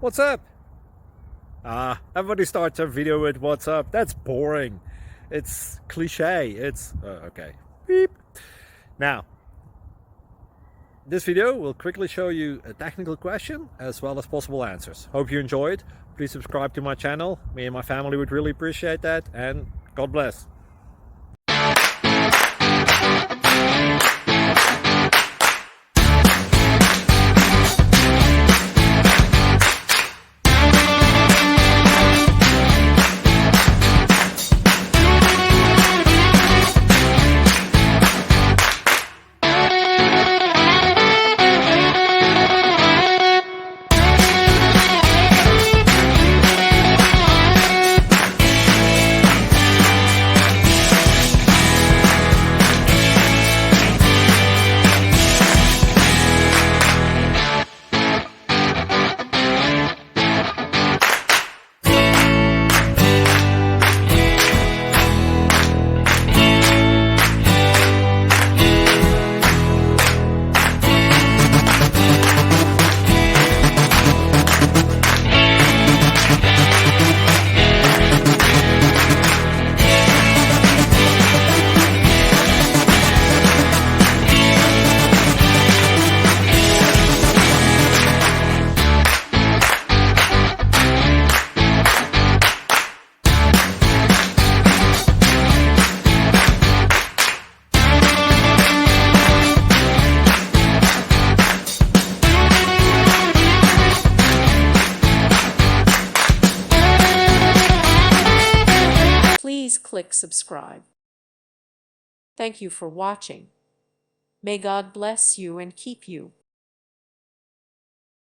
What's up? Everybody starts their video with what's up. That's boring. It's cliche. It's okay. Beep. Now, this video will quickly show you a technical question as well as possible answers. Hope you enjoyed. Please subscribe to my channel. Me and my family would really appreciate that, and God bless. Please click subscribe. Thank you for watching. May God bless you and keep you.